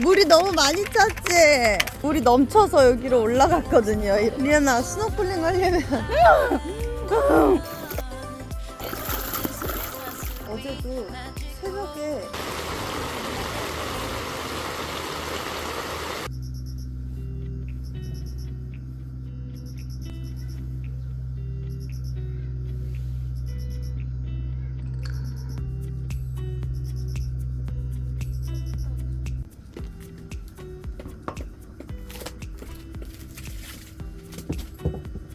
물이 너무 많이 찼지? 물이 넘쳐서 여기로 올라갔거든요. 리안아, 스노클링 하려면 어제도 새벽에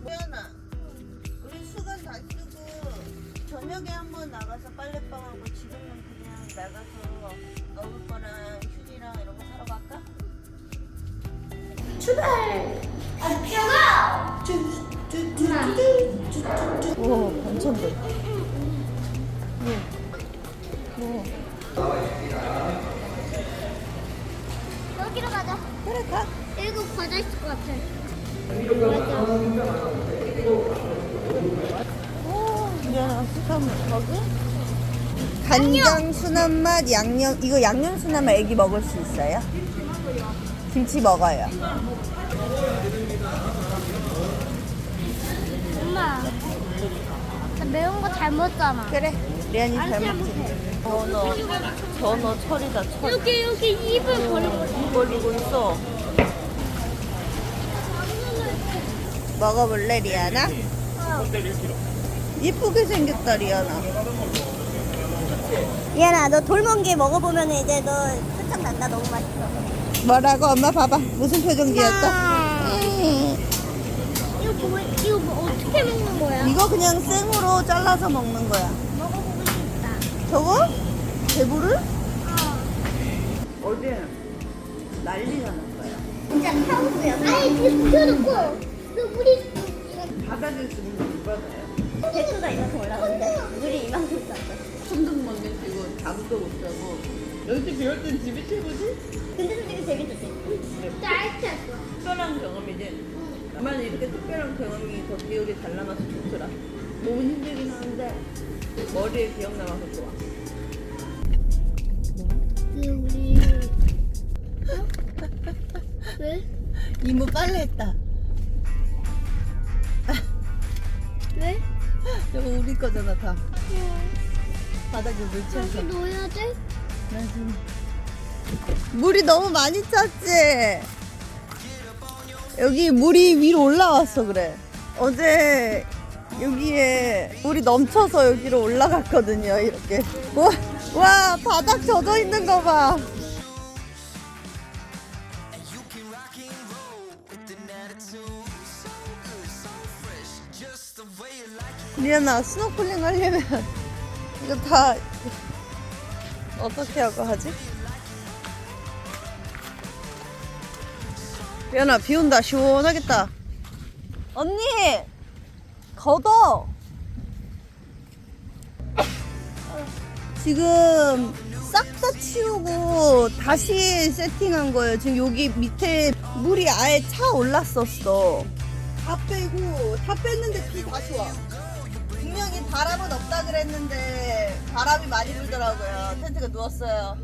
리안아, 우리 수건 다 쓰고 저녁에 한번 나가서 빨래방하고 지금은 그냥 나가서 먹을 거랑 휴지랑 이런 거 사러 갈까? 출발! 오, 반찬들. 여기로 가자. 그래, 가. 일곱 과자 있을 것 같아. 오, 리안아, 수산 거기? 간장 순한 맛, 양념, 이거 양념 순한 맛 애기 먹을 수 있어요? 김치 먹어요. 엄마, 나 매운 거 잘 먹잖아. 그래, 리안이 잘 안 먹지. 잘못해. 전어 철이다, 철. 여기 입을 벌리고 있어. 벌리고 있어. 먹어볼래, 리안아? 이쁘게 생겼다, 리안아. 리안아, 너 돌멍게 먹어보면 이제 너 표정 난다. 너무 맛있어. 뭐라고? 엄마 봐봐. 무슨 표정 지었어? 이거 뭐 어떻게 먹는 거야? 이거 그냥 생으로 잘라서 먹는 거야. 먹어보고 싶다. 저거? 배부를? 어. 어제 난리가 났어요. 진짜 타오르야. 아니, 붙여놓고 우리 바닥에서 물 받아요. 배수가 이만큼 올라가는데 물이 이만큼 있었어. 천둥 번개 치고 잠도 못 자고. 여기 비올 땐 집이 최고지? 근데 솔직히 재밌었지. 짧았어. 특별한 경험이지. 나만 이렇게 특별한 경험이 더 기억에 잘 남아서 좋더라. 몸은 힘들긴 하는데 머리에 기억 남아서 좋아. 우리 왜? 이모 빨래했다. 왜? 저거 우리 거잖아 다. 바닥에 물 차서. 여기 넣어야 돼? 물이 너무 많이 찼지? 여기 물이 위로 올라왔어 그래. 어제 여기에 물이 넘쳐서 여기로 올라갔거든요. 이렇게. 와 바닥 젖어 있는 거 봐. 리안아, 스노클링 하려면 이거 다 어떻게 하고 하지? 리안아, 비 온다. 시원하겠다. 언니 걷어. 지금 싹 다 치우고 다시 세팅한 거예요. 지금 여기 밑에 물이 아예 차 올랐었어. 다 빼고 다 뺐는데 비 다시 와. 분명히 바람은 없다 그랬는데 바람이 많이 불더라고요. 텐트가 누웠어요.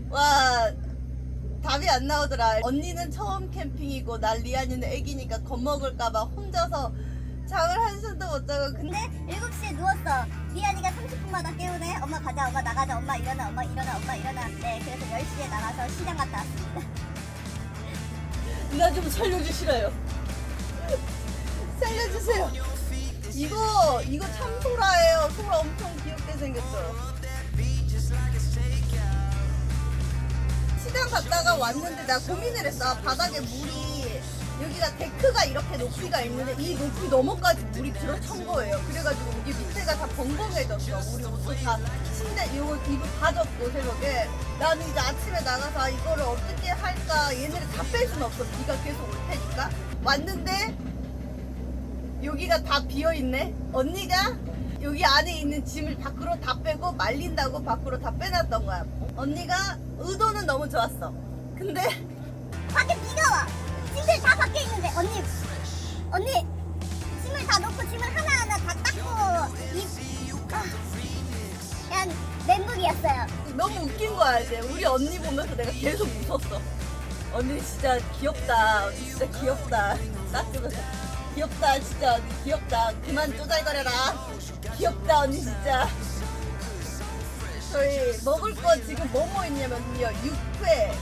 와, 답이 안 나오더라. 언니는 처음 캠핑이고 난 리안이는 애기니까 겁먹을까봐 혼자서 잠을 한숨도 못 자고. 근데 7시에 누웠어. 리안이가 30분마다 깨우네. 엄마 가자, 엄마 나가자, 엄마 일어나, 엄마 일어나, 엄마 일어나. 네, 그래서 10시에 나가서 시장 갔다 왔습니다. 나 좀 살려주시라요. 살려주세요. 이거 참 소라예요. 소라 엄청 귀엽게 생겼어요. 시장 갔다가 왔는데 나 고민을 했어. 아, 바닥에 물이 여기가 데크가 이렇게 높이가 있는데 이 높이 넘어까지 물이 들어찬 거예요. 그래가지고 이 밑에가 다 벙벙해졌어. 우리 옷도 다 침대 이거 다 젖고 새벽에. 나는 이제 아침에 나가서 아, 이거를 어떻게 할까. 얘네를 다 뺄 수는 없어. 비가 계속 올 테니까. 왔는데 여기가 다 비어있네. 언니가 여기 안에 있는 짐을 밖으로 다 빼고 말린다고 밖으로 다 빼놨던 거야. 언니가 의도는 너무 좋았어. 근데 밖에 비가 와. 짐들 다 밖에 있는데 언니 짐을 다 놓고 짐을 하나하나 다 닦고 그냥 멘붕이었어요. 너무 웃긴 거야 이제. 우리 언니 보면서 내가 계속 웃었어. 언니 진짜 귀엽다. 언니 진짜 귀엽다. 딱 그러면서 귀엽다 진짜 언니 귀엽다. 그만 쪼잘거려라. 귀엽다 언니 진짜. 저희 먹을 거 지금 뭐뭐 있냐면요. 육회,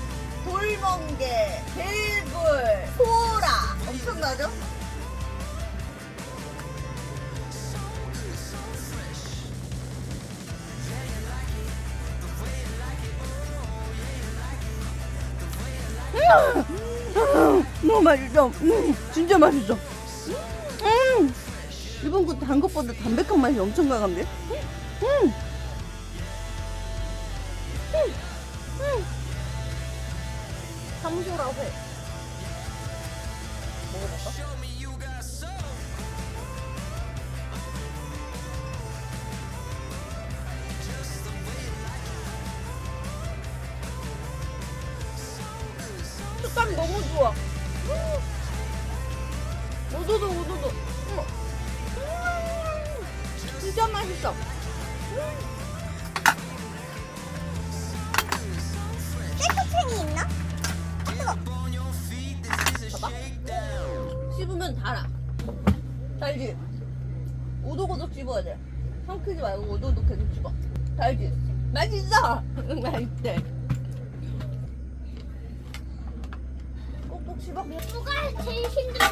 돌멍게, 벨불, 소라. 엄청나죠? 너무 맛있어. 진짜 맛있어. 일본 거 단 것보다 담백한 맛이 엄청 강한데? 삼조라고 해. 먹어볼까? 식감 너무 좋아. 오도도. 진짜 맛있어. 깨끗챙이 있나? 뜨거. 봐봐. 씹으면 달아. 달지? 오독오독 씹어야 돼. 삼키지 말고 오독오독 계속 씹어. 달지? 맛있어. 맛있대. 꼭꼭 씹어. 누가 제일 힘들어?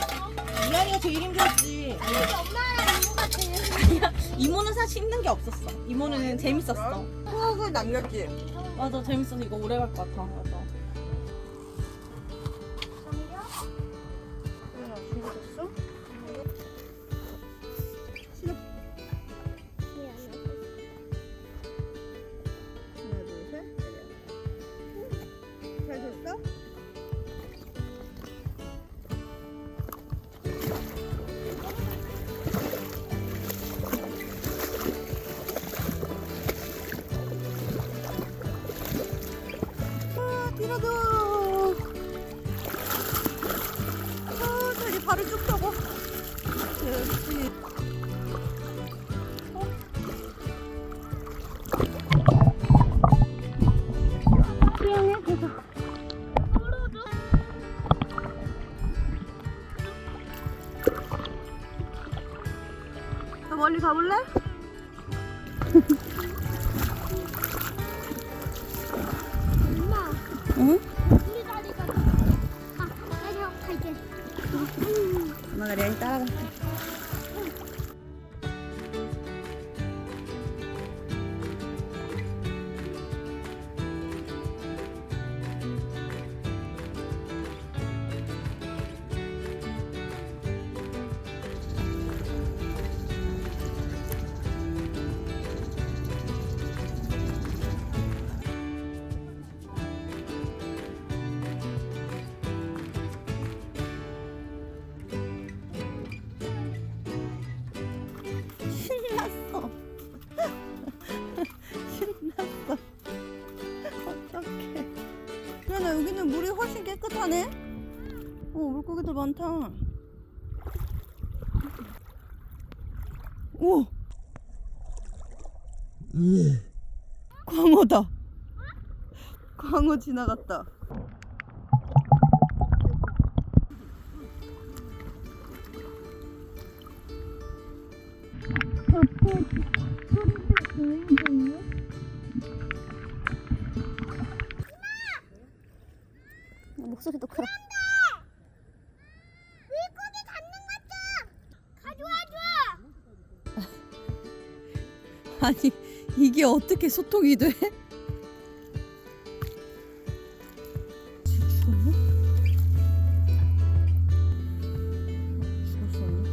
미안이가 제일 힘들었지. 아니 엄마랑 이모가 제일 힘들어. 이모는 사실 힘든 게 없었어. 이모는 재밌었어. 추억을 남겼지? 맞아, 재밌어서 이거 오래 갈 것 같아. 맞아. 준비됐어? 하나, 둘, 셋. 잘 됐어? 디나도 다리 발을 쭉 펴고 그렇지. 더 멀리 가볼래? 엄마 응? 우리 다리가 내가 갈게. 엄마가 레이 따라갈게. 신났어. 신났어. 어떡해. 그러나 여기는 물이 훨씬 깨끗하네. 물고기들 많다. 오. 광어다. 광어 지나갔다. 목소리도 커. 물고기 잡는 것 좀 가져와 줘. 아니 이게 어떻게 소통이 돼? 죽었네? 죽었었나?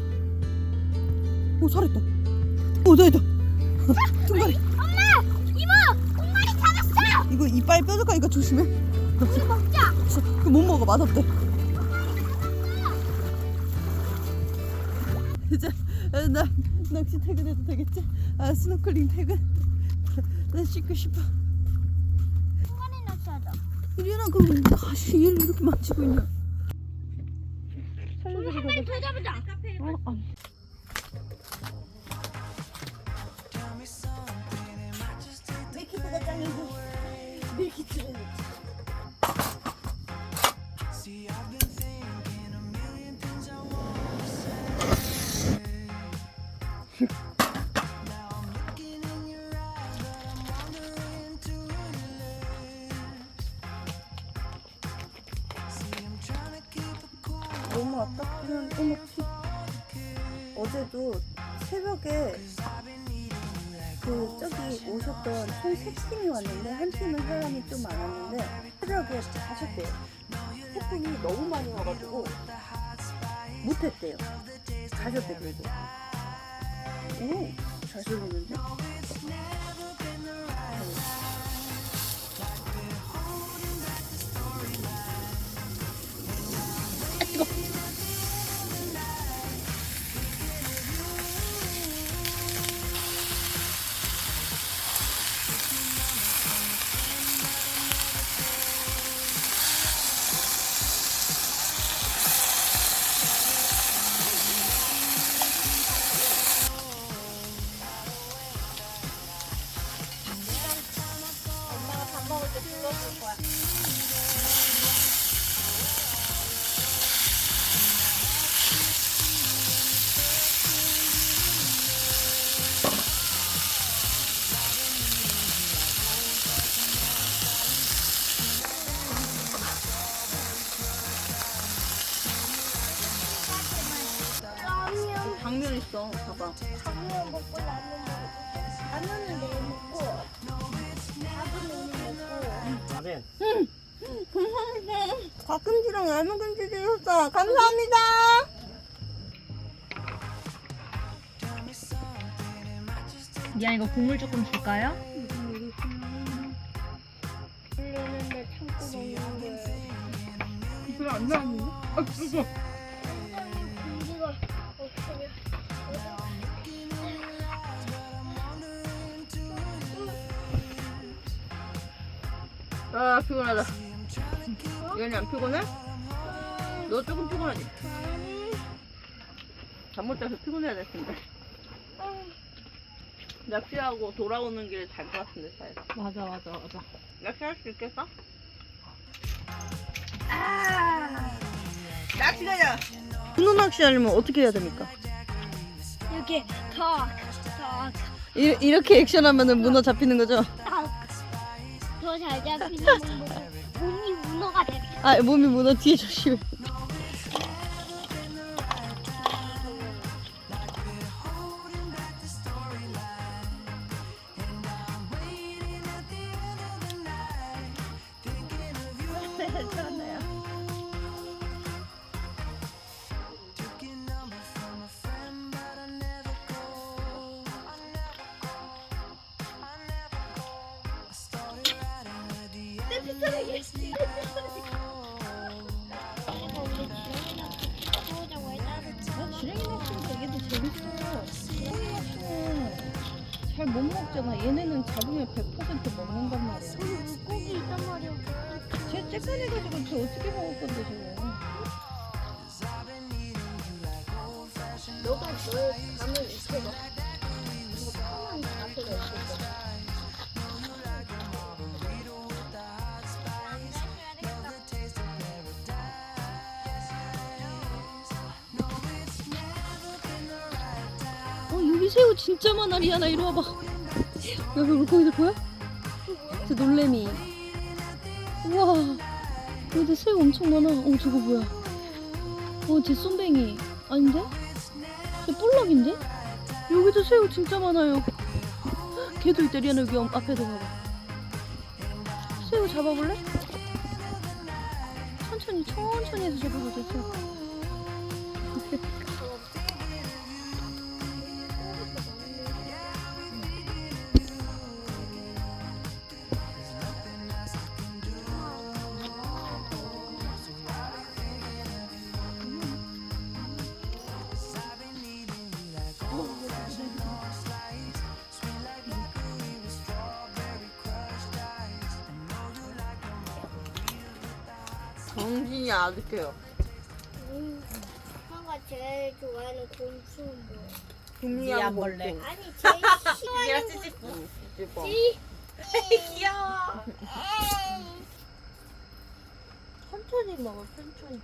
오 살았다. 오 나있다. 둥가리. 엄마 이모 공마리 잡았어. 이거 이빨 뾰족하니까 조심해. 우리 먹자. 그거 못 먹어 맛없대. 이제 나 낚시 퇴근해도 되겠지? 스노클링 퇴근. 나 씻고 싶어. 공마리 낚시하자. 이리나 그럼 다시 얘를 이렇게 만지고 있냐? 우리 한 마리 더 잡자. 아니. 밀키트가 짱이고. 너무 아깝지만 어제도 새벽에 저기 오셨던 총 3팀이 왔는데 한 팀은 사람이 좀 많았는데 새벽에 가셨대요. 태풍이 너무 많이 와가지고 못했대요. 가셨대 그래도. 오, 잘 쏘는데? 엄마가 밥 먹을 때 불러줄 거야. 당면 있어, 봐봐. 당면 먹고 라면은 내일 먹고 밥은 오늘 먹고. 잘해. 갓김치랑 라면김치 주셨어. 감사합니다. 미안 이거 국물 조금 줄까요? 불르는데 참고 먹는 거예요. 별로 안 나왔는데? 공기가 없으면. 아, 피곤하다. 얘는 안 피곤해? 너 조금 피곤하지? 잠 못 자서 피곤해야 될 텐데. 낚시하고 돌아오는 길에 잘 것 같은데, 잘. 맞아. 낚시할 수 있겠어? 낚시 가자! 문어 낚시 하려면 어떻게 해야 됩니까? 이렇게 더 이렇게 액션하면 문어 잡히는 거죠? 잘 잡히는 몸이 문어가 돼. 아, 몸이 문어 뒤에 조심해. 지렁이 낚시보다 이게 더 재밌어. 지렁이 낚시는 잘 못 먹잖아. 얘네는 잡으면 100% 먹는단 말이야. 물고기 있단 말이야. 쟤 쬐깐해가지고 쟤 어떻게 먹을 건데 저거. 너가 너의 감을 익혀봐. 이거 편한 자세가 있을 거야. 여기 새우 진짜 많아. 리아나 이리 와봐. 여기 물고기들 보여? 저 놀래미. 우와, 여기 새우 엄청 많아. 저거 뭐야? 쟤 쏨뱅이 아닌데? 쟤 볼락인데? 여기도 새우 진짜 많아요. 걔도 있다. 리아나 여기 앞에도 봐봐. 새우 잡아볼래? 천천히 해서 잡아도 돼. 새우. 정신이 아득해요. 형아 제일 좋아하는 곤충은 뭐야? 금리암벌레. 아니 제일 싫어하는 곤충. 찌찌뽕. 귀여워. 천천히 먹어, 천천히.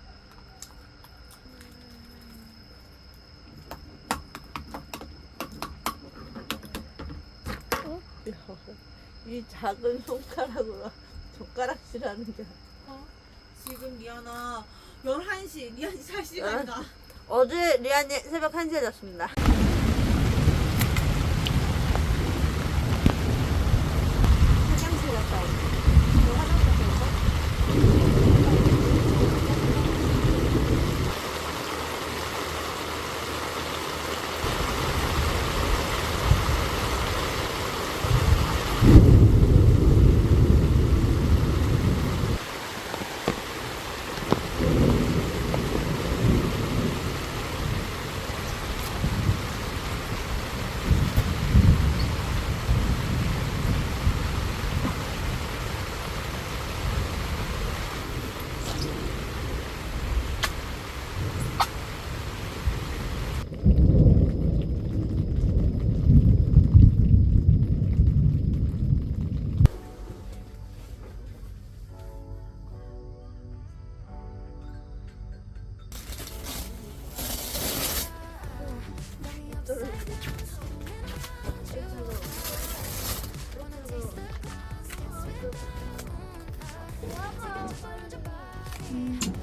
이 작은 손가락으로 젓가락질하는 게. 지금 리안아 11시 리안이 잘 시간이다. 어제 리안이 새벽 1시에 잤습니다. 화장실 갔다 올게. 너 화장실 갔다 올까?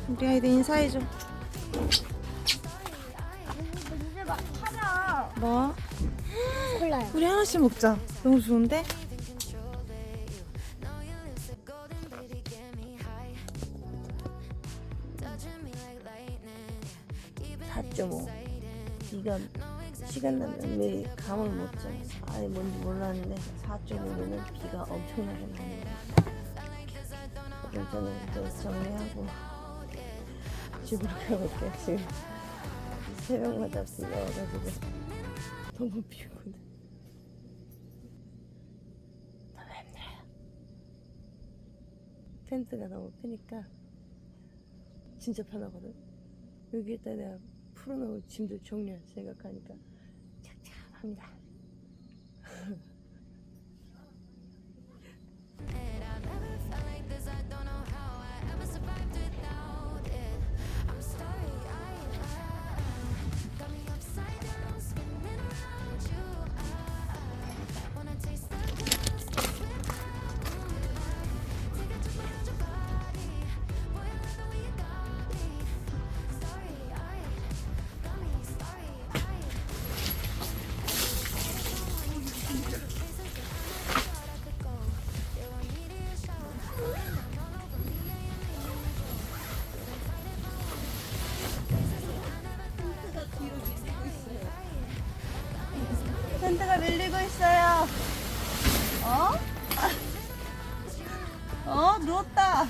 우리 아이들 인사해줘. 이제 막 타자. 뭐? 콜라요. 우리 하나씩 먹자. 너무 좋은데? 잤죠. 네가 시간 나면 매일 감을 못 자. 아예 뭔지 몰랐는데 4.5는 비가 엄청나게 많이 와요. 그래서 저는 이제 정리하고 집으로 가볼게요. 지금 새벽마다 비가 와가지고 너무 피곤해. 너무 힘들어요. 텐트가 너무 크니까 진짜 편하거든. 여기에다 내가 풀어놓은 짐도 정리할 생각하니까 착착합니다. 텐트가 밀리고 있어요. 어? 누웠다.